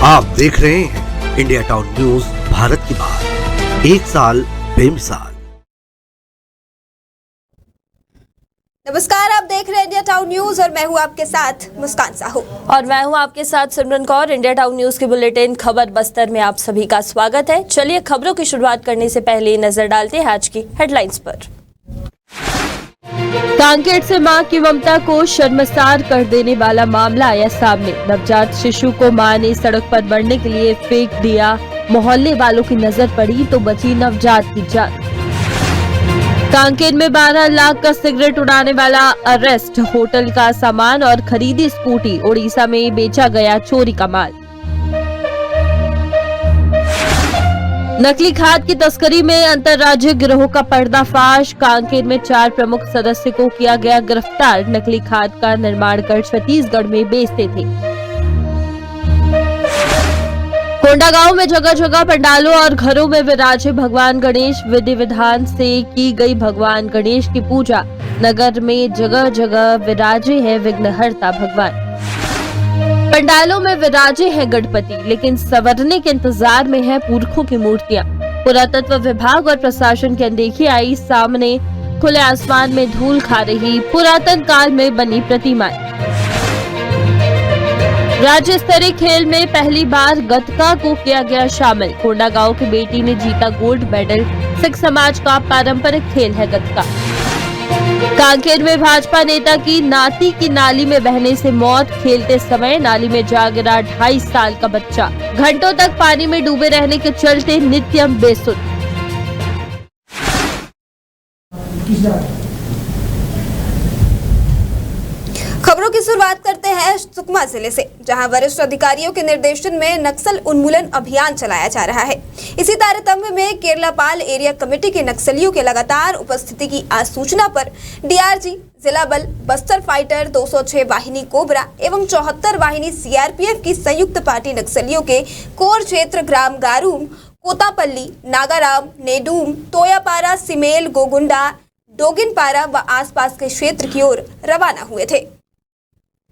आप देख रहे हैं इंडिया टाउन न्यूज, भारत की बात, एक साल बेमिसाल। नमस्कार, आप देख रहे हैं इंडिया टाउन न्यूज और मैं हूं आपके साथ मुस्कान साहू। और मैं हूं आपके साथ सिमरन कौर। इंडिया टाउन न्यूज की बुलेटिन खबर बस्तर में आप सभी का स्वागत है। चलिए खबरों की शुरुआत करने से पहले नजर डालते हैं आज की हेडलाइंस पर। कांकेर से मां की ममता को शर्मसार कर देने वाला मामला आया सामने। नवजात शिशु को मां ने सड़क पर बढ़ने के लिए फेंक दिया। मोहल्ले वालों की नजर पड़ी तो बची नवजात की जान। कांकेर में 12 लाख का सिगरेट उड़ाने वाला अरेस्ट। होटल का सामान और खरीदी स्कूटी उड़ीसा में बेचा गया चोरी का माल। नकली खाद की तस्करी में अंतर्राज्यीय गिरोह का पर्दाफाश। कांकेर में 4 प्रमुख सदस्य को किया गया गिरफ्तार। नकली खाद का निर्माण कर छत्तीसगढ़ में बेचते थे। कोंडागांव में जगह जगह पंडालों और घरों में विराजे भगवान गणेश। विधि विधान से की गई भगवान गणेश की पूजा। नगर में जगह जगह विराजे है विघ्नहर्ता भगवान। पंडालों में विराजे हैं गणपति, लेकिन संवरने के इंतजार में है पुरखों की मूर्तियां। पुरातत्व विभाग और प्रशासन की अनदेखी आई सामने। खुले आसमान में धूल खा रही पुरातन काल में बनी प्रतिमाएं। राज्य स्तरीय खेल में पहली बार गतका को किया गया शामिल। कोंडागांव की बेटी ने जीता गोल्ड मेडल। सिख समाज का पारंपरिक खेल है गतका। कांकेर में भाजपा नेता की नाती की नाली में बहने से मौत। खेलते समय नाली में जा गिरा 2.5 साल का बच्चा। घंटों तक पानी में डूबे रहने के चलते नित्यम बेसुध। खबरों की शुरुआत करते हैं सुकमा जिले से, जहां वरिष्ठ अधिकारियों के निर्देशन में नक्सल उन्मूलन अभियान चलाया जा रहा है। इसी तारतम्य में केरलापाल एरिया कमेटी के नक्सलियों के लगातार उपस्थिति की आसूचना पर डीआरजी, जिला बल, बस्तर फाइटर 206 वाहिनी कोबरा एवं 74 वाहिनी सीआरपीएफ की संयुक्त पार्टी नक्सलियों के कोर क्षेत्र ग्राम गारूम, कोतापल्ली, नागाराम, नेडूम, तोयापारा, सिमेल, गोगुंडा, डोगिनपारा व आसपास के क्षेत्र की ओर रवाना हुए थे।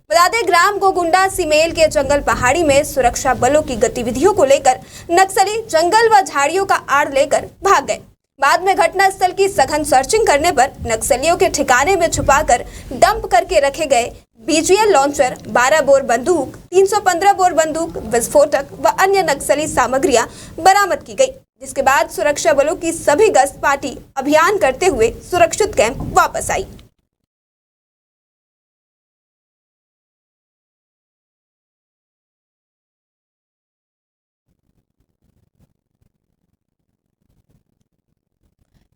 बता दें, ग्राम गोगुंडा सिमेल के जंगल पहाड़ी में सुरक्षा बलों की गतिविधियों को लेकर नक्सली जंगल व झाड़ियों का आड़ लेकर भाग गए। बाद में घटनास्थल की सघन सर्चिंग करने पर नक्सलियों के ठिकाने में छुपाकर डंप करके रखे गए बीजीएल लॉन्चर, 12 बोर बंदूक, 315 बोर बंदूक, विस्फोटक व अन्य नक्सली सामग्रियां बरामद की गई। जिसके बाद सुरक्षा बलों की सभी गश्त पार्टी अभियान करते हुए सुरक्षित कैंप वापस आई।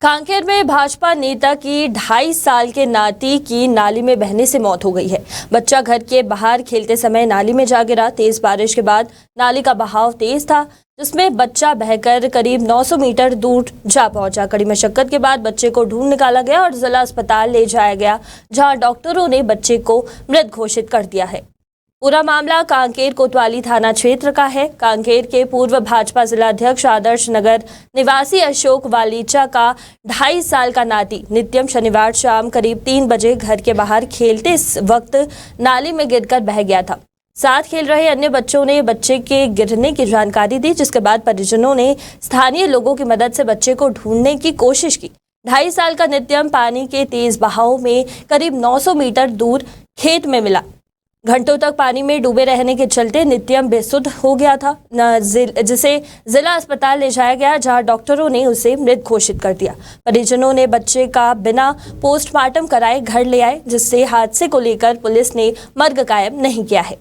कांकेर में भाजपा नेता की 2.5 साल के नाती की नाली में बहने से मौत हो गई है। बच्चा घर के बाहर खेलते समय नाली में जा गिरा। तेज बारिश के बाद नाली का बहाव तेज था, जिसमें बच्चा बहकर करीब 900 मीटर दूर जा पहुंचा। कड़ी मशक्कत के बाद बच्चे को ढूंढ निकाला गया और जिला अस्पताल ले जाया गया, जहां डॉक्टरों ने बच्चे को मृत घोषित कर दिया है। पूरा मामला कांकेर कोतवाली थाना क्षेत्र का है। कांकेर के पूर्व भाजपा जिलाध्यक्ष आदर्श नगर निवासी अशोक वालीचा का 2.5 साल का नाती नित्यम शनिवार शाम करीब 3 बजे घर के बाहर खेलते वक्त नाली में गिरकर बह गया था। साथ खेल रहे अन्य बच्चों ने बच्चे के गिरने की जानकारी दी, जिसके बाद परिजनों ने स्थानीय लोगों की मदद से बच्चे को ढूंढने की कोशिश की। 2.5 साल का नित्यम पानी के तेज बहाव में करीब 900 मीटर दूर खेत में मिला। घंटों तक पानी में डूबे रहने के चलते नित्यम बेसुध हो गया था, जिसे जिला अस्पताल ले जाया गया, जहां डॉक्टरों ने उसे मृत घोषित कर दिया। परिजनों ने बच्चे का बिना पोस्टमार्टम कराए घर ले आए, जिससे हादसे को लेकर पुलिस ने मर्ग कायम नहीं किया है।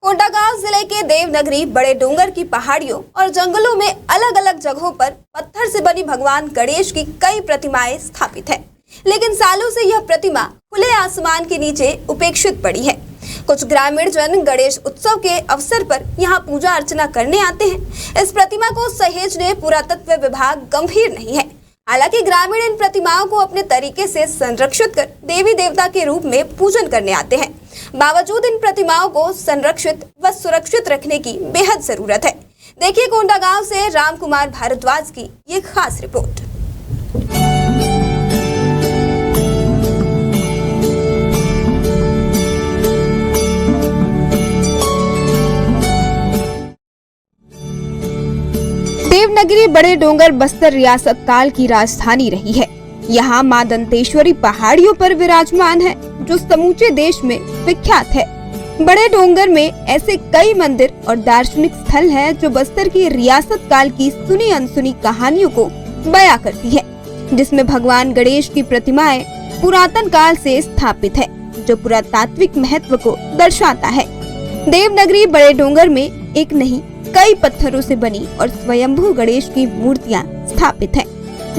कोंडागांव जिले के देवनगरी बड़े डोंगर की पहाड़ियों और जंगलों में अलग अलग जगहों पर पत्थर से बनी भगवान गणेश की कई प्रतिमाएं स्थापित है, लेकिन सालों से यह प्रतिमा खुले आसमान के नीचे उपेक्षित पड़ी है। कुछ ग्रामीण जन गणेश उत्सव के अवसर पर यहाँ पूजा अर्चना करने आते हैं। इस प्रतिमा को सहेजने पुरातत्व विभाग गंभीर नहीं है। हालांकि ग्रामीण इन प्रतिमाओं को अपने तरीके से संरक्षित कर देवी देवता के रूप में पूजन करने आते हैं। बावजूद इन प्रतिमाओं को संरक्षित व सुरक्षित रखने की बेहद जरूरत है। देखिए कोंडा गांव से राम कुमार भारद्वाज की ये खास रिपोर्ट। देवनगरी बड़े डोंगर बस्तर रियासत काल की राजधानी रही है। यहाँ मां दंतेश्वरी पहाड़ियों पर विराजमान है, जो समूचे देश में विख्यात है। बड़े डोंगर में ऐसे कई मंदिर और दार्शनिक स्थल हैं, जो बस्तर की रियासत काल की सुनी अनसुनी कहानियों को बयां करती है, जिसमें भगवान गणेश की प्रतिमाएं पुरातन काल से स्थापित है, जो पुरातात्विक महत्व को दर्शाता है। देवनगरी बड़े डोंगर में एक नहीं कई पत्थरों से बनी और स्वयंभू गणेश की मूर्तियां स्थापित हैं,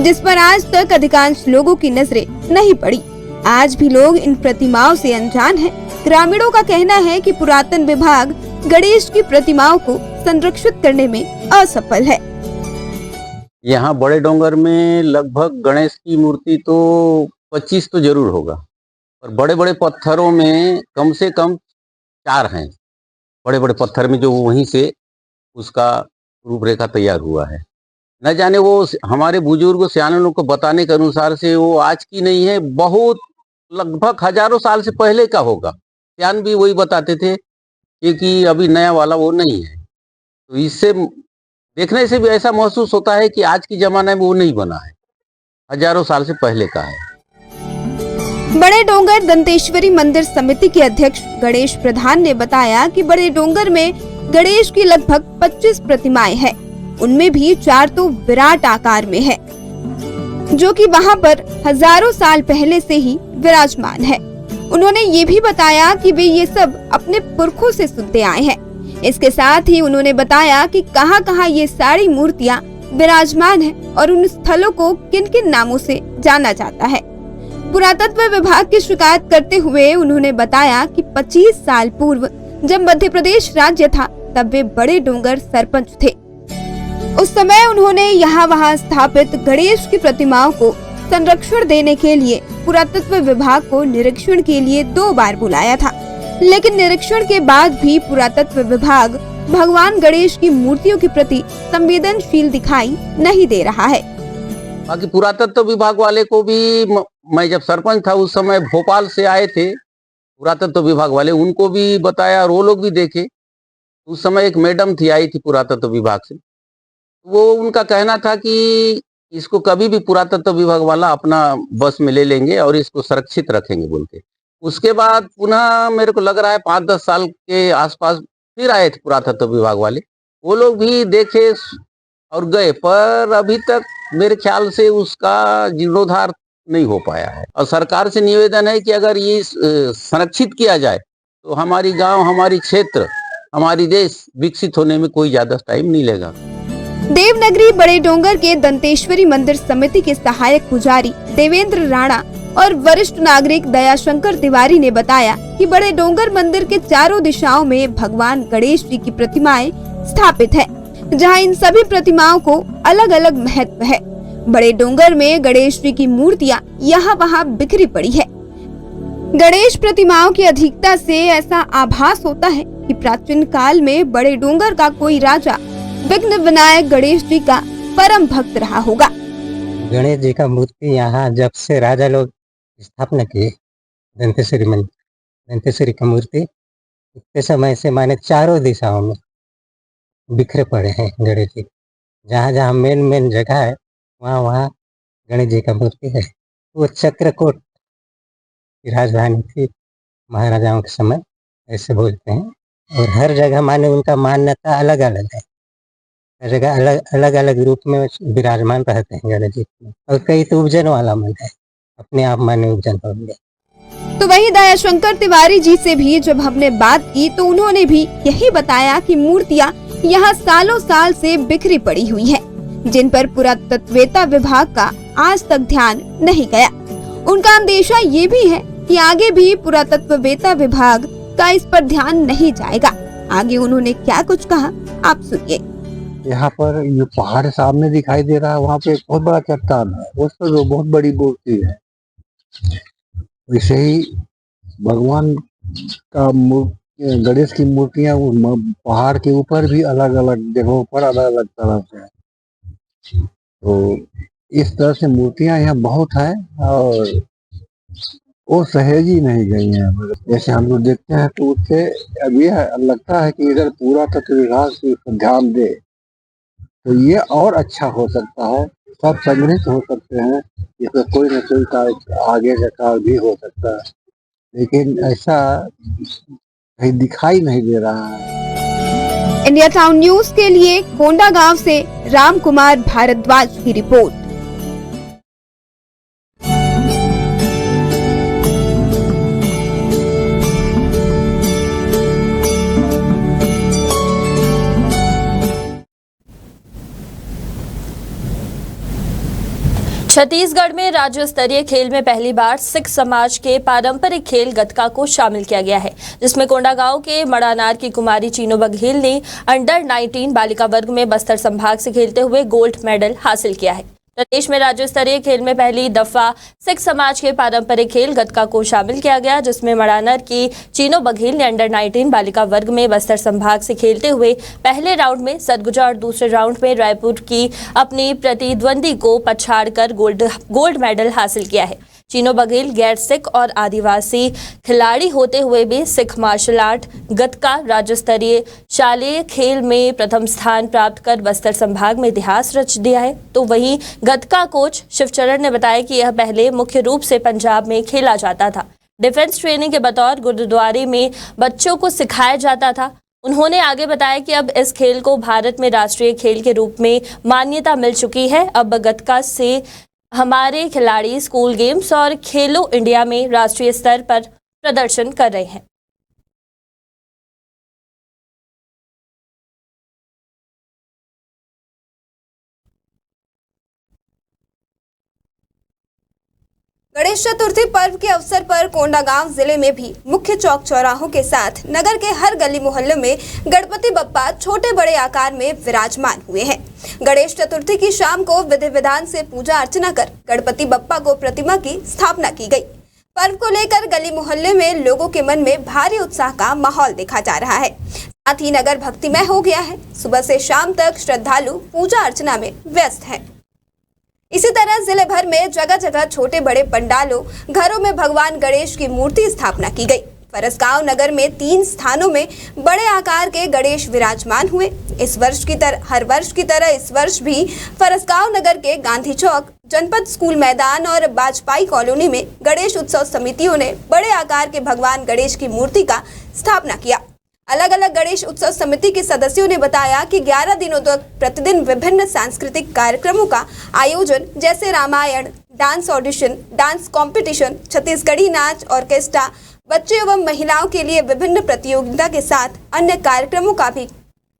जिस पर आज तक अधिकांश लोगों की नजरें नहीं पड़ी। आज भी लोग इन प्रतिमाओं से अनजान हैं। ग्रामीणों का कहना है कि पुरातन विभाग गणेश की प्रतिमाओं को संरक्षित करने में असफल है। यहाँ बड़े डोंगर में लगभग गणेश की मूर्ति तो 25 तो जरूर होगा, और बड़े बड़े पत्थरों में कम से कम 4 हैं। बड़े बड़े पत्थर में जो वहीं से उसका रूपरेखा तैयार हुआ है। न जाने वो हमारे बुजुर्ग सियाने लोग को बताने के अनुसार से वो आज की नहीं है, बहुत लगभग हजारों साल से पहले का होगा। सियान भी वही बताते थे कि अभी नया वाला वो नहीं है। तो इससे देखने से भी ऐसा महसूस होता है कि आज की जमाने में वो नहीं बना है, हजारों साल से पहले का है। बड़े डोंगर दंतेश्वरी मंदिर समिति के अध्यक्ष गणेश प्रधान ने बताया कि बड़े डोंगर में गणेश की लगभग 25 प्रतिमाएं हैं। उनमें भी 4 तो विराट आकार में है, जो कि वहां पर हजारों साल पहले से ही विराजमान है। उन्होंने ये भी बताया कि वे ये सब अपने पुरखों से सुनते आए हैं। इसके साथ ही उन्होंने बताया कि कहां-कहां ये सारी मूर्तियां विराजमान हैं और उन स्थलों को किन-किन नामों से जाना जाता है। पुरातत्व विभाग की शिकायत करते हुए उन्होंने बताया कि 25 साल पूर्व जब मध्य प्रदेश राज्य था, तब वे बड़े डोंगर सरपंच थे। उस समय उन्होंने यहाँ-वहाँ स्थापित गणेश की प्रतिमाओं को संरक्षण देने के लिए पुरातत्व विभाग को निरीक्षण के लिए 2 बार बुलाया था, लेकिन निरीक्षण के बाद भी पुरातत्व विभाग भगवान गणेश की मूर्तियों के प्रति संवेदनशील दिखाई नहीं दे रहा है। बाकी पुरातत्व विभाग वाले को भी मैं जब सरपंच था उस समय भोपाल से आए थे पुरातत्व विभाग वाले, उनको भी बताया और वो लोग भी देखे। उस समय एक मैडम थी, आई थी पुरातत्व विभाग से, वो उनका कहना था कि इसको कभी भी पुरातत्व विभाग वाला अपना बस में ले लेंगे और इसको सुरक्षित रखेंगे बोल के। उसके बाद पुनः मेरे को लग रहा है 5-10 साल के आसपास फिर आए थे पुरातत्व विभाग वाले, वो लोग भी देखे और गए, पर अभी तक मेरे ख्याल से उसका जीर्णोद्धार नहीं हो पाया है। और सरकार से निवेदन है कि अगर ये संरक्षित किया जाए तो हमारी गांव, हमारी क्षेत्र, हमारी देश विकसित होने में कोई ज्यादा टाइम नहीं लेगा। देवनगरी बड़े डोंगर के दंतेश्वरी मंदिर समिति के सहायक पुजारी देवेंद्र राणा और वरिष्ठ नागरिक दयाशंकर तिवारी ने बताया कि बड़े डोंगर मंदिर के चारों दिशाओं में भगवान गणेश जी की प्रतिमाएं स्थापित है, जहां इन सभी प्रतिमाओं को अलग अलग महत्व है। बड़े डोंगर में गणेश जी की मूर्तियां यहाँ-वहाँ बिखरी पड़ी है। गणेश प्रतिमाओं की अधिकता से ऐसा आभास होता है कि प्राचीन काल में बड़े डोंगर का कोई राजा विघ्न विनायक गणेश जी का परम भक्त रहा होगा। गणेश जी का मूर्ति यहाँ जब से राजा लोग स्थापना किए दंतेश्वरी का मूर्ति, उतने समय से माने चारों दिशाओं में बिखरे पड़े हैं गणेश जी। जहाँ जहाँ मेन जगह है वहाँ गणेश जी का मूर्ति है। वो चक्रकोट की राजधानी थी महाराजाओं के समय, ऐसे बोलते हैं। और हर जगह माने उनका मान्यता अलग अलग है, हर जगह अलग अलग रूप में विराजमान रहते हैं गणेश जी। और कई तो उपजन वाला मन है, अपने आप माने उपजन होंगे। तो वही दयाशंकर तिवारी जी से भी जब हमने बात की तो उन्होंने भी यही बताया कि मूर्तियां यहाँ सालों साल से बिखरी पड़ी हुई हैं, जिन पर पुरातत्ववेत्ता विभाग का आज तक ध्यान नहीं गया। उनका अंदेशा ये भी है कि आगे भी पुरातत्ववेत्ता विभाग का इस पर ध्यान नहीं जाएगा। आगे उन्होंने क्या कुछ कहा, आप सुनिए। यहाँ पर ये पहाड़ सामने दिखाई दे रहा है, वहाँ पे एक बहुत बड़ा चट्टान है, उस पर जो बहुत बड़ी मूर्ति है। वैसे ही भगवान का गणेश की मूर्तियां पहाड़ के ऊपर भी अलग अलग जगहों पर अलग अलग तरह से है। तो इस तरह से मूर्तियां यहाँ बहुत है और वो सहेजी नहीं गई हैं। जैसे हम लोग देखते हैं तो उससे अब ये लगता है कि इधर पूरा तत्व विभाग से इस पर ध्यान दे तो ये और अच्छा हो सकता है, सब संग्रहित हो सकते हैं, इसमें कोई न कोई कार्य आगे का कार्य भी हो सकता है, लेकिन ऐसा कहीं दिखाई नहीं दे रहा है। इंडिया टाउन न्यूज के लिए कोंडा गांव से राम कुमार भारद्वाज की रिपोर्ट। छत्तीसगढ़ में राज्य स्तरीय खेल में पहली बार सिख समाज के पारंपरिक खेल गतका को शामिल किया गया है, जिसमें कोंडागांव के मड़ानार की कुमारी चीनो बघेल ने अंडर 19 बालिका वर्ग में बस्तर संभाग से खेलते हुए गोल्ड मेडल हासिल किया है। प्रदेश में राज्य स्तरीय खेल में पहली दफा सिख समाज के पारंपरिक खेल गतका को शामिल किया गया, जिसमें मड़ानर की चीनो बघेल ने अंडर 19 बालिका वर्ग में बस्तर संभाग से खेलते हुए पहले राउंड में सरगुजा और दूसरे राउंड में रायपुर की अपनी प्रतिद्वंदी को पछाड़कर गोल्ड मेडल हासिल किया है। चीनो बघेल गैर सिख और आदिवासी खिलाड़ी होते हुए भी सिख मार्शल आर्ट गतका राज्य स्तरीय शालेय खेल में प्रथम स्थान प्राप्त कर बस्तर संभाग में इतिहास रच दिया है। तो वहीं गतका कोच शिवचरण ने बताया कि यह पहले मुख्य रूप से पंजाब में खेला जाता था। डिफेंस ट्रेनिंग के बतौर गुरुद्वारे में बच्चों को सिखाया जाता था। उन्होंने आगे बताया कि अब इस खेल को भारत में राष्ट्रीय खेल के रूप में मान्यता मिल चुकी है। अब गतका से हमारे खिलाड़ी स्कूल गेम्स और खेलो इंडिया में राष्ट्रीय स्तर पर प्रदर्शन कर रहे हैं। गणेश चतुर्थी पर्व के अवसर पर कोंडागांव जिले में भी मुख्य चौक चौराहों के साथ नगर के हर गली मोहल्ले में गणपति बप्पा छोटे बड़े आकार में विराजमान हुए हैं। गणेश चतुर्थी की शाम को विधि विधान से पूजा अर्चना कर गणपति बप्पा को प्रतिमा की स्थापना की गई। पर्व को लेकर गली मोहल्ले में लोगों के मन में भारी उत्साह का माहौल देखा जा रहा है। साथ ही नगर भक्तिमय हो गया है। सुबह से शाम तक श्रद्धालु पूजा अर्चना में व्यस्त हैं। इसी तरह जिले भर में जगह जगह छोटे बड़े पंडालों, घरों में भगवान गणेश की मूर्ति स्थापना की गई। फरसगांव नगर में 3 स्थानों में बड़े आकार के गणेश विराजमान हुए। हर वर्ष की तरह इस वर्ष भी फरसगांव नगर के गांधी चौक, जनपद स्कूल मैदान और बाजपाई कॉलोनी में गणेश उत्सव समितियों ने बड़े आकार के भगवान गणेश की मूर्ति का स्थापना किया। अलग अलग गणेश उत्सव समिति के सदस्यों ने बताया कि 11 दिनों तक प्रतिदिन विभिन्न सांस्कृतिक कार्यक्रमों का आयोजन जैसे Ramayana, dance audition, dance competition, Chhattisgarhi नाच ऑर्केस्ट्रा, बच्चे एवं महिलाओं के लिए विभिन्न प्रतियोगिता के साथ अन्य कार्यक्रमों का भी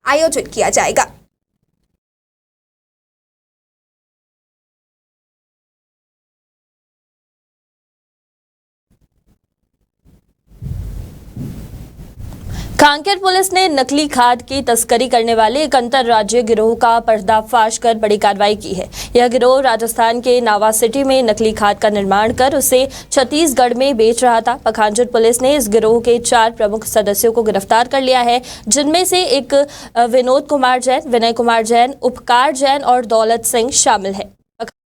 आयोजन किया जाएगा। कांकेर पुलिस ने नकली खाद की तस्करी करने वाले एक अंतर्राज्यीय गिरोह का पर्दाफाश कर बड़ी कार्रवाई की है। यह गिरोह राजस्थान के नावा सिटी में नकली खाद का निर्माण कर उसे छत्तीसगढ़ में बेच रहा था। पखांजूर पुलिस ने इस गिरोह के 4 प्रमुख सदस्यों को गिरफ्तार कर लिया है, जिनमें से एक विनोद कुमार जैन, विनय कुमार जैन, उपकार जैन और दौलत सिंह शामिल है।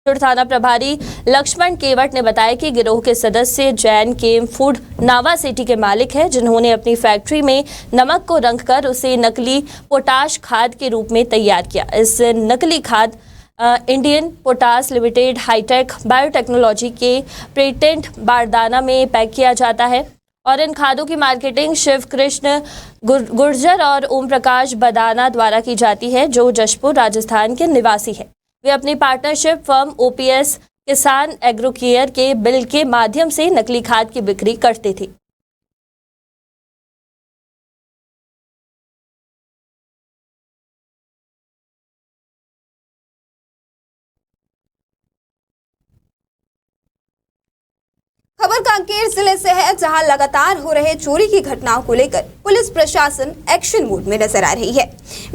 थाना प्रभारी लक्ष्मण केवट ने बताया कि गिरोह के सदस्य जैन केम फूड नावा सिटी के मालिक हैं, जिन्होंने अपनी फैक्ट्री में नमक को रंगकर उसे नकली पोटाश खाद के रूप में तैयार किया। इस नकली खाद Indian Potash Limited Hitech Biotechnology के पेटेंट बारदाना में पैक किया जाता है और इन खादों की मार्केटिंग शिव कृष्ण गुर्जर और ओम प्रकाश बदाना द्वारा की जाती है, जो जशपुर राजस्थान के निवासी है। वे अपनी पार्टनरशिप फर्म ओपीएस किसान एग्रोकेयर के बिल के माध्यम से नकली खाद की बिक्री करते थे। खबर कांकेर जिले से है, जहां लगातार हो रहे चोरी की घटनाओं को लेकर पुलिस प्रशासन एक्शन मोड में नजर आ रही है।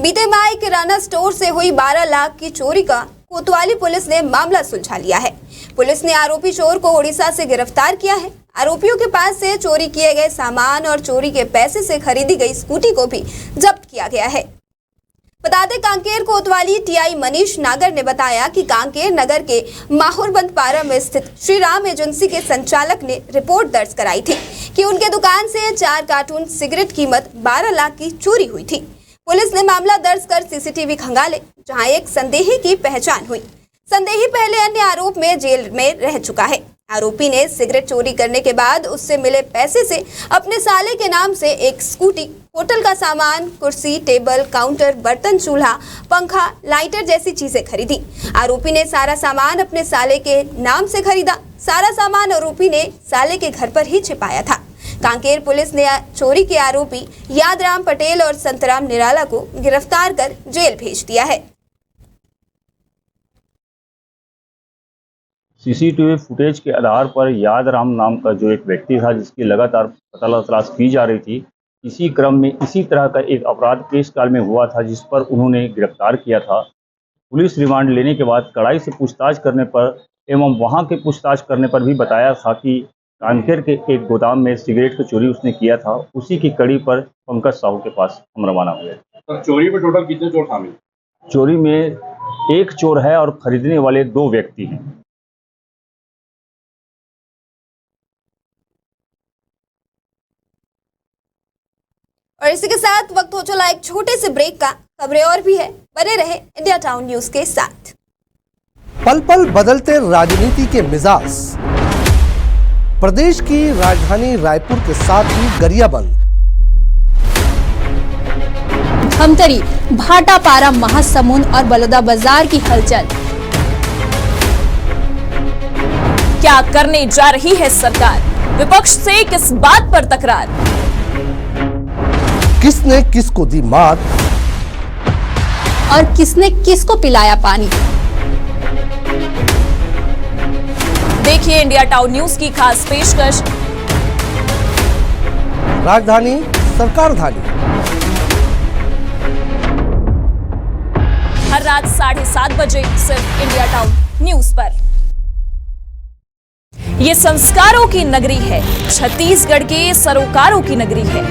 बीते माह किराना स्टोर से हुई 12 लाख की चोरी का कोतवाली पुलिस ने मामला सुलझा लिया है। पुलिस ने आरोपी चोर को उड़ीसा से गिरफ्तार किया है। आरोपियों के पास से चोरी किए गए सामान और चोरी के पैसे से खरीदी गई स्कूटी को भी जब्त किया गया है। बता दें, कांकेर कोतवाली टीआई मनीष नागर ने बताया कि कांकेर नगर के माहौरबंद पारा में स्थित श्री राम एजेंसी के संचालक ने रिपोर्ट दर्ज कराई थी कि उनके दुकान से 4 कार्टून सिगरेट कीमत 12 लाख की चोरी हुई थी। पुलिस ने मामला दर्ज कर सीसीटीवी खंगाले, जहां एक संदेही की पहचान हुई। संदेही पहले अन्य आरोप में जेल में रह चुका है। आरोपी ने सिगरेट चोरी करने के बाद उससे मिले पैसे से अपने साले के नाम से एक स्कूटी, होटल का सामान, कुर्सी, टेबल, काउंटर, बर्तन, चूल्हा, पंखा, लाइटर जैसी चीजें खरीदी। आरोपी ने सारा सामान अपने साले के नाम से खरीदा। सारा सामान आरोपी ने साले के घर पर ही छिपाया था। कांकेर पुलिस ने चोरी के आरोपी यादराम पटेल और संतराम निराला को गिरफ्तार कर जेल भेज दिया है। सीसीटीवी फुटेज के आधार पर यादराम नाम का जो एक व्यक्ति था, जिसकी लगातार पता तलाश की जा रही थी, इसी क्रम में इसी तरह का एक अपराध केस काल में हुआ था, जिस पर उन्होंने गिरफ्तार किया था। पुलिस रिमांड लेने के बाद कड़ाई से पूछताछ करने पर एवं वहां के पूछताछ करने पर भी बताया था कि कानकेर के एक गोदाम में सिगरेट की चोरी उसने किया था। उसी की कड़ी पर पंकज साहू के पास हम रवाना हुए। तो चोरी में टोटल कितने चोर शामिल? चोरी में एक चोर है और खरीदने वाले 2 व्यक्ति हैं। और इसी के साथ वक्त हो चला एक छोटे से ब्रेक का। खबरें और भी है, बने रहे इंडिया टाउन न्यूज के साथ। पल पल बदलते राजनीति के मिजाज, प्रदेश की राजधानी रायपुर के साथ ही गरियाबंद, धमतरी, भाटापारा, महासमुंद और बलौदा बाजार की हलचल। क्या करने जा रही है सरकार? विपक्ष से किस बात पर तकरार? किसने किसको दी मात और किसने किसको पिलाया पानी? देखिए इंडिया टाउन न्यूज की खास पेशकश। राजधानी सरकारधानी, हर रात 7:30 बजे सिर्फ इंडिया टाउन न्यूज पर। ये संस्कारों की नगरी है, छत्तीसगढ़ के सरोकारों की नगरी है।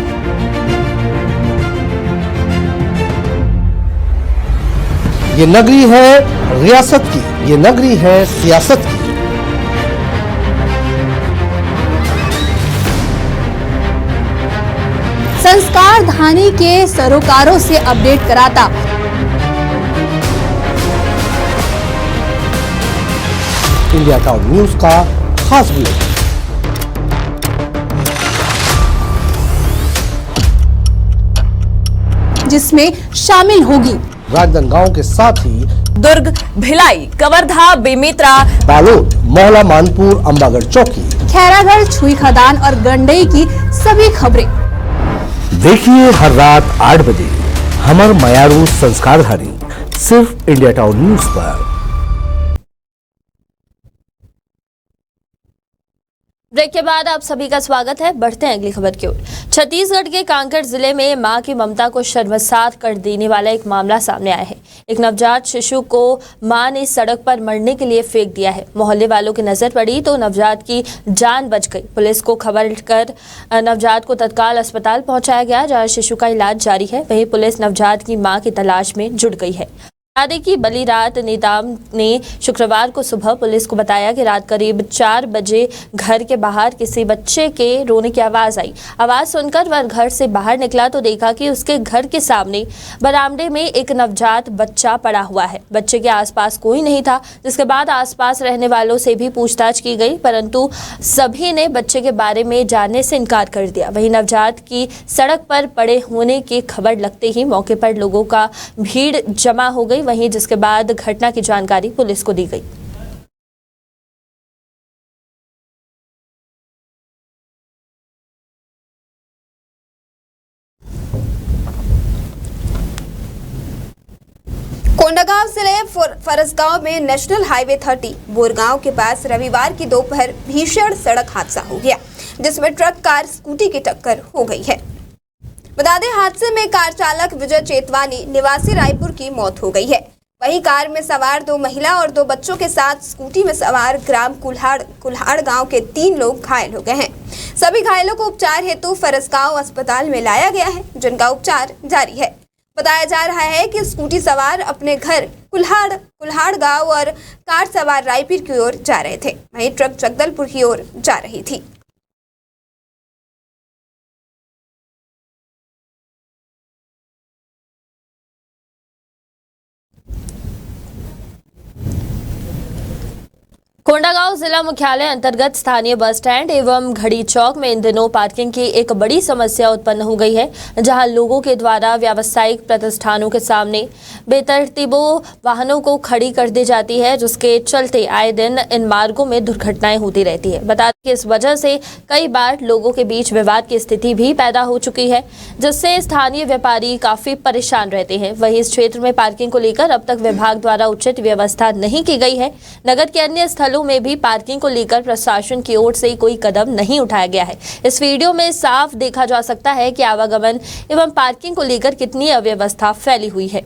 ये नगरी है रियासत की, ये नगरी है सियासत की। संस्कार धानी के सरोकारों से अपडेट कराता इंडिया टाउन न्यूज का खास बुलेटिन। जिसमें शामिल होगी राजनांदगांव के साथ ही दुर्ग, भिलाई, कवर्धा, बेमेतरा, बालोद, मोहला, मानपुर, अंबागढ़ चौकी, खैरागढ़, छुई खदान और गंडई की सभी खबरें। देखिए हर रात 8 बजे हमर मयारू संस्कारधानी सिर्फ इंडिया टाउन न्यूज पर। ब्रेक के बाद आप सभी का स्वागत है। बढ़ते हैं अगली खबर की ओर। छत्तीसगढ़ के कांकेर जिले में मां की ममता को शर्मसार कर देने वाला एक मामला सामने आया है। एक नवजात शिशु को मां ने सड़क पर मरने के लिए फेंक दिया है। मोहल्ले वालों की नजर पड़ी तो नवजात की जान बच गई। पुलिस को खबर कर नवजात को तत्काल अस्पताल पहुंचाया गया, जहां शिशु का इलाज जारी है। वहीं पुलिस नवजात की मां की तलाश में जुट गई है। बता दें कि बली रात नेताम ने शुक्रवार को सुबह पुलिस को बताया कि रात करीब 4 बजे घर के बाहर किसी बच्चे के रोने की आवाज आई। आवाज सुनकर वह घर से बाहर निकला तो देखा कि उसके घर के सामने बरामदे में एक नवजात बच्चा पड़ा हुआ है। बच्चे के आसपास कोई नहीं था, जिसके बाद आसपास रहने वालों से भी पूछताछ की गई, परंतु सभी ने बच्चे के बारे में जानने से इनकार कर दिया। वहीं नवजात की सड़क पर पड़े होने की खबर लगते ही मौके पर लोगों का भीड़ जमा हो गई। वहीं जिसके बाद घटना की जानकारी पुलिस को दी गई। कोंडागांव जिले फरसगांव में नेशनल हाईवे 30 बोरगांव के पास रविवार की दोपहर भीषण सड़क हादसा हो गया, जिसमें ट्रक कार स्कूटी की टक्कर हो गई है। बता दें, हादसे में कार चालक विजय चेतवानी निवासी रायपुर की मौत हो गई है। वहीं कार में सवार 2 महिला और 2 बच्चों के साथ स्कूटी में सवार ग्राम कुल्हाड़ गांव के 3 लोग घायल हो गए हैं। सभी घायलों को उपचार हेतु फरसगांव अस्पताल में लाया गया है, जिनका उपचार जारी है। बताया जा रहा है कि स्कूटी सवार अपने घर कुल्हाड़ गांव और कार सवार रायपुर की ओर जा रहे थे, वहीं ट्रक जगदलपुर की ओर जा रही थी। कोंडागांव जिला मुख्यालय अंतर्गत स्थानीय बस स्टैंड एवं घड़ी चौक में इन दिनों पार्किंग की एक बड़ी समस्या उत्पन्न हो गई है, जहां लोगों के द्वारा व्यावसायिक प्रतिष्ठानों के सामने बेतरतीबों वाहनों को खड़ी कर दी जाती है, जिसके चलते आए दिन इन मार्गों में दुर्घटनाएं होती रहती है। बता दें कि इस वजह से कई बार लोगों के बीच विवाद की स्थिति भी पैदा हो चुकी है, जिससे स्थानीय व्यापारी काफी परेशान रहते हैं। वहीं इस क्षेत्र में पार्किंग को लेकर अब तक विभाग द्वारा उचित व्यवस्था नहीं की गई है। नगर के अन्य स्थलों में भी पार्किंग को लेकर प्रशासन की ओर से कोई कदम नहीं उठाया गया है। इस वीडियो में साफ देखा जा सकता है कि आवागमन एवं पार्किंग को लेकर कितनी अव्यवस्था फैली हुई है।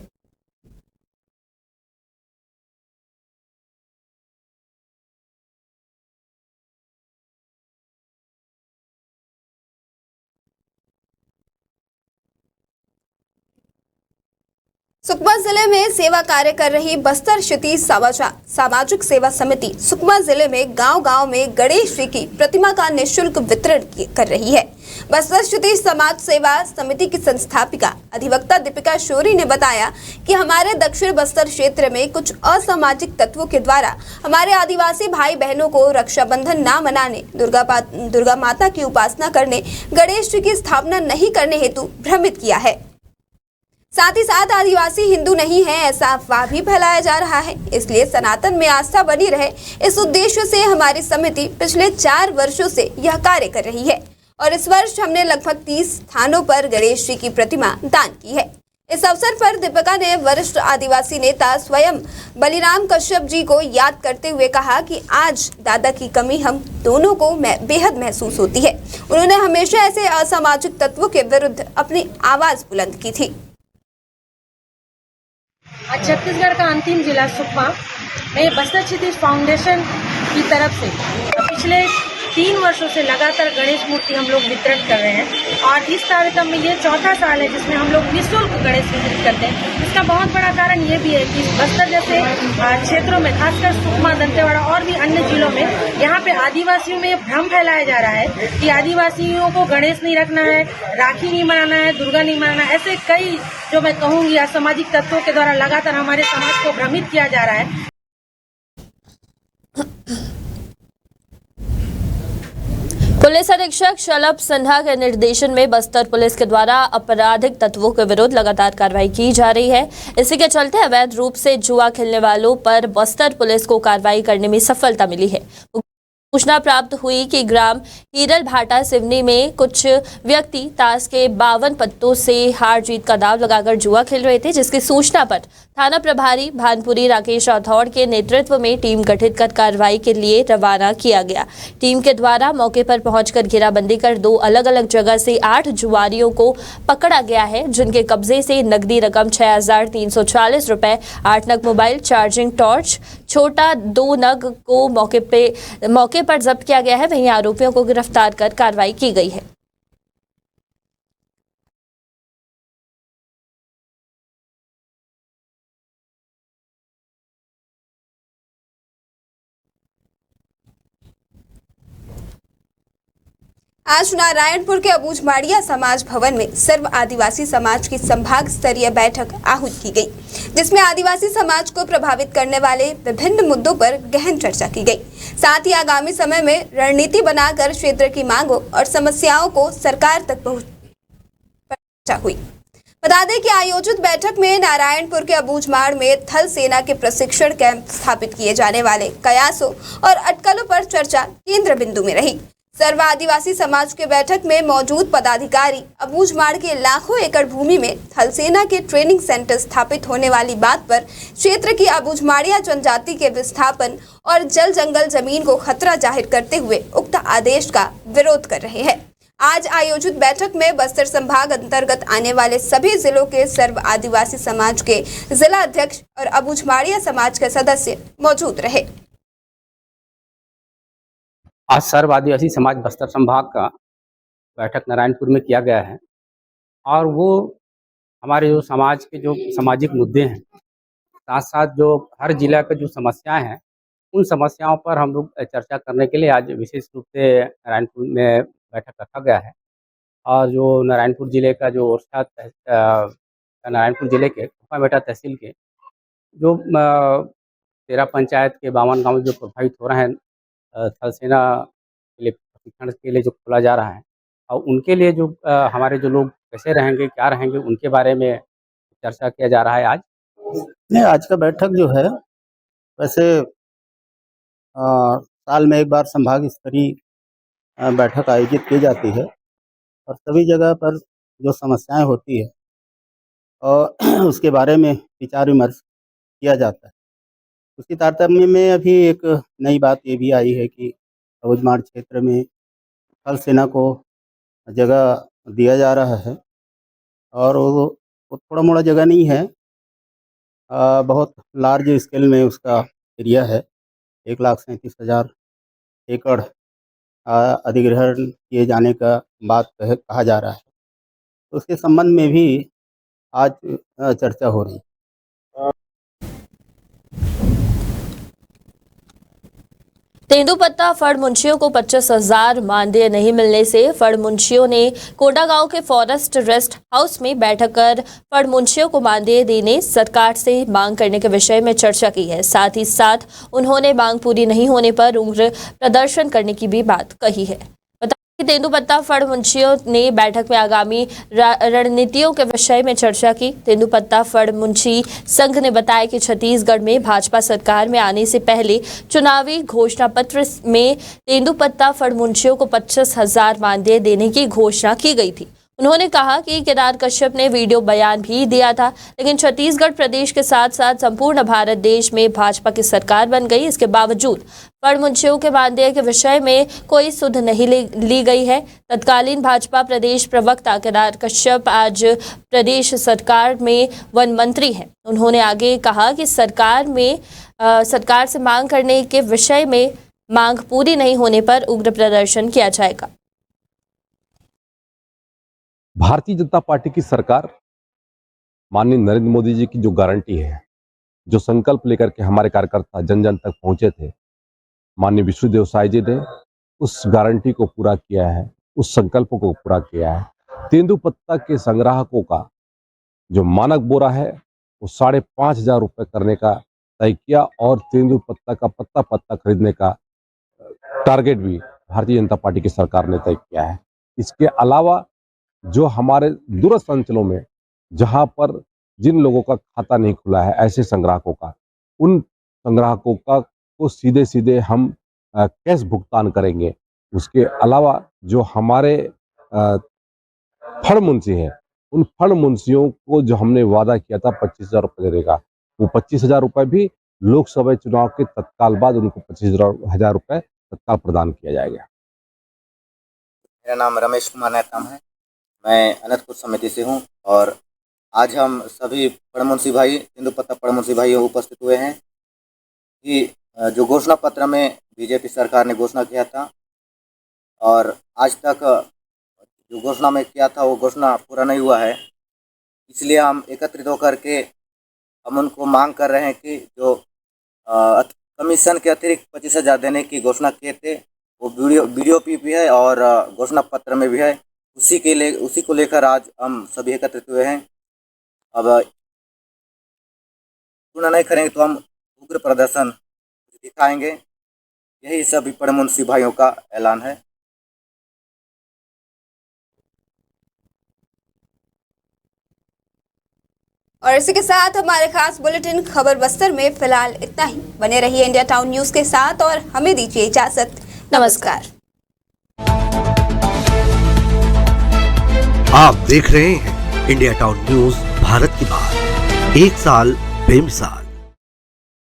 सुकमा जिले में सेवा कार्य कर रही बस्तर क्षितिज सामाजिक सेवा समिति सुकमा जिले में गांव-गांव में गणेश जी की प्रतिमा का निःशुल्क वितरण कर रही है। बस्तर क्षितिज समाज सेवा समिति की संस्थापिका अधिवक्ता दीपिका शोरी ने बताया कि हमारे दक्षिण बस्तर क्षेत्र में कुछ असामाजिक तत्वों के द्वारा हमारे आदिवासी भाई बहनों को रक्षाबंधन न मनाने, दुर्गा माता की उपासना करने, गणेश जी की स्थापना नहीं करने हेतु भ्रमित किया है। साथ ही साथ आदिवासी हिंदू नहीं है ऐसा अफवाह भी फैलाया जा रहा है। इसलिए सनातन में आस्था बनी रहे, इस उद्देश्य से हमारी समिति पिछले 4 वर्षों से यह कार्य कर रही है और इस वर्ष हमने लगभग 30 स्थानों पर गणेश जी की प्रतिमा दान की है। इस अवसर पर दीपिका ने वरिष्ठ आदिवासी नेता स्वयं बलिराम कश्यप जी को याद करते हुए कहा कि आज दादा की कमी हम दोनों को बेहद महसूस होती है। उन्होंने हमेशा ऐसे असामाजिक तत्वों के विरुद्ध अपनी आवाज बुलंद की थी। आज छत्तीसगढ़ का अंतिम जिला सुकमा में बस्तर क्षितिज फाउंडेशन की तरफ से पिछले 3 वर्षों से लगातार गणेश मूर्ति हम लोग वितरण कर रहे हैं और इस कार्यक्रम में ये 4था साल है जिसमें हम लोग निःशुल्क गणेश वितरित करते हैं। इसका बहुत बड़ा कारण ये भी है कि बस्तर जैसे क्षेत्रों में, खासकर सुकमा, दंतेवाड़ा और भी अन्य जिलों में यहाँ पे आदिवासियों में भ्रम फैलाया जा रहा है कि आदिवासियों को गणेश नहीं रखना है, राखी नहीं मनाना है, दुर्गा नहीं मनाना है। ऐसे कई जो मैं कहूँगी असामाजिक तत्वों के द्वारा लगातार हमारे समाज को भ्रमित किया जा रहा है। पुलिस अधीक्षक शलभ सिन्हा के निर्देशन में बस्तर पुलिस के द्वारा आपराधिक तत्वों के विरुद्ध लगातार कार्रवाई की जा रही है। इसी के चलते अवैध रूप से जुआ खेलने वालों पर बस्तर पुलिस को कार्रवाई करने में सफलता मिली है। सूचना प्राप्त हुई कि ग्राम हीरल भाटा सिवनी में कुछ व्यक्ति ताश के 52 पत्तों से हार जीत का दांव लगाकर जुआ खेल रहे थे, जिसकी सूचना पर थाना प्रभारी भानपुरी राकेश राठौड़ के नेतृत्व में टीम गठित कर कार्रवाई के लिए रवाना किया गया। टीम के द्वारा मौके पर पहुंचकर घेराबंदी कर 2 अलग-अलग जगह से 8 जुआरियों को पकड़ा गया है, जिनके कब्जे से नकदी रकम 6,340 रुपए, 8 नग मोबाइल, चार्जिंग टॉर्च, छोटा 2 नग को मौके पर जब्त किया गया है। वहीं आरोपियों को गिरफ्तार कर कार्रवाई की गई है। आज नारायणपुर के अबूझमाड़िया समाज भवन में सर्व आदिवासी समाज की संभाग स्तरीय बैठक आहूत की गई, जिसमें आदिवासी समाज को प्रभावित करने वाले विभिन्न मुद्दों पर गहन चर्चा की गई। साथ ही आगामी समय में रणनीति बनाकर क्षेत्र की मांगों और समस्याओं को सरकार तक पहुंचा हुई। बता दें कि आयोजित बैठक में नारायणपुर के अबूझमाड़ में थल सेना के प्रशिक्षण कैंप स्थापित किए जाने वाले कयासों और अटकलों पर चर्चा केंद्र बिंदु में रही। सर्व आदिवासी समाज के बैठक में मौजूद पदाधिकारी अबूझमाड़ के लाखों एकड़ भूमि में थल सेना के ट्रेनिंग सेंटर स्थापित होने वाली बात पर क्षेत्र की अबूझमाड़िया जनजाति के विस्थापन और जल जंगल जमीन को खतरा जाहिर करते हुए उक्त आदेश का विरोध कर रहे हैं। आज आयोजित बैठक में बस्तर संभाग अंतर्गत आने वाले सभी जिलों के सर्व आदिवासी समाज के जिला अध्यक्ष और अबूझमाड़िया समाज के सदस्य मौजूद रहे। आज सर्व आदिवासी समाज बस्तर संभाग का बैठक नारायणपुर में किया गया है और वो हमारे जो समाज के जो सामाजिक मुद्दे हैं, साथ साथ जो हर जिला का जो समस्याएं हैं, उन समस्याओं पर हम लोग चर्चा करने के लिए आज विशेष रूप से नारायणपुर में बैठक रखा गया है। और जो नारायणपुर जिले का जो नारायणपुर जिले के कुफामेटा तहसील के जो 13 पंचायत के 52 गाँव जो प्रभावित हो रहे हैं थल सेना के लिए प्रशिक्षण के लिए जो खोला जा रहा है, और उनके लिए जो हमारे जो लोग कैसे रहेंगे, क्या रहेंगे, उनके बारे में चर्चा किया जा रहा है। आज नहीं, आज का बैठक जो है वैसे साल में एक बार संभाग स्तरीय बैठक आयोजित की जाती है और सभी जगह पर जो समस्याएं होती है और उसके बारे में विचार विमर्श किया जाता है। उसकी तारतम्य में अभी एक नई बात ये भी आई है कि अबूझमाड़ क्षेत्र में थल सेना को जगह दिया जा रहा है और वो थोड़ा मोड़ा जगह नहीं है, बहुत लार्ज स्केल में उसका एरिया है। 1,37,000 एकड़ अधिग्रहण किए जाने का बात कहा जा रहा है। तो उसके संबंध में भी आज चर्चा हो रही है। तेंदुपत्ता फड़ मुंशियों को 25,000 मानदेय नहीं मिलने से फड़ मुंशियों ने कोंडागांव के फॉरेस्ट रेस्ट हाउस में बैठक कर फड़ मुंशियों को मानदेय देने सरकार से मांग करने के विषय में चर्चा की है। साथ ही साथ उन्होंने मांग पूरी नहीं होने पर उग्र प्रदर्शन करने की भी बात कही है। तेंदुपत्ता फड़ मुंशियों ने बैठक में आगामी रणनीतियों के विषय में चर्चा की। तेंदुपत्ता फड़ मुंशी संघ ने बताया कि छत्तीसगढ़ में भाजपा सरकार में आने से पहले चुनावी घोषणा पत्र में तेंदुपत्ता फड़ मुंशियों को 25,000 मानदेय देने की घोषणा की गई थी। उन्होंने कहा कि केदार कश्यप ने वीडियो बयान भी दिया था, लेकिन छत्तीसगढ़ प्रदेश के साथ साथ संपूर्ण भारत देश में भाजपा की सरकार बन गई। इसके बावजूद फड़ मुंशियों के मानदेय के विषय में कोई सुध नहीं ली गई है। तत्कालीन भाजपा प्रदेश प्रवक्ता केदार कश्यप आज प्रदेश सरकार में वन मंत्री हैं। उन्होंने आगे कहा कि सरकार से मांग करने के विषय में मांग पूरी नहीं होने पर उग्र प्रदर्शन किया जाएगा। भारतीय जनता पार्टी की सरकार माननीय नरेंद्र मोदी जी की जो गारंटी है, जो संकल्प लेकर के हमारे कार्यकर्ता जन जन तक पहुंचे थे, माननीय विष्णुदेव साय जी ने उस गारंटी को पूरा किया है, उस संकल्प को पूरा किया है। तेंदुपत्ता के संग्राहकों का जो मानक बोरा है वो 5,500 रुपये करने का तय किया और तेंदुपत्ता का पत्ता पत्ता खरीदने का टारगेट भी भारतीय जनता पार्टी की सरकार ने तय किया है। इसके अलावा जो हमारे दूरस्थ अंचलों में जहां पर जिन लोगों का खाता नहीं खुला है, ऐसे संग्राहकों का, उन संग्राहकों का को सीधे सीधे हम कैश भुगतान करेंगे। उसके अलावा जो हमारे फड़ मुंशी हैं, उन फड़ मुंशियों को जो हमने वादा किया था 25,000 रुपये देने का, वो 25,000 रुपये भी लोकसभा चुनाव के तत्काल बाद उनको 25,000 रुपये तत्काल प्रदान किया जाएगा। मेरा नाम रमेश कुमार नेताम है, मैं अनंतपुर समिति से हूं और आज हम सभी पड़मुंशी भाई, तेंदुपत्ता पड़मुंशी भाई उपस्थित हुए हैं कि जो घोषणा पत्र में बीजेपी सरकार ने घोषणा किया था और आज तक जो घोषणा में किया था वो घोषणा पूरा नहीं हुआ है। इसलिए हम एकत्रित होकर के हम उनको मांग कर रहे हैं कि जो कमीशन के अतिरिक्त 25,000 देने की घोषणा किए थे वो वीडियो भी है और घोषणा पत्र में भी है। उसी को लेकर आज हम सभी एकत्रित हुए हैं। अब पूर्ण नहीं करेंगे तो हम उग्र प्रदर्शन दिखाएंगे। यही सभी पड़मुंशी भाइयों का ऐलान है। और इसी के साथ हमारे खास बुलेटिन खबर बस्तर में फिलहाल इतना ही। बने रहिए इंडिया टाउन न्यूज के साथ और हमें दीजिए इजाजत। नमस्कार। आप देख रहे हैं इंडिया टाउन न्यूज, भारत की बात, 1 साल बेमिसाल।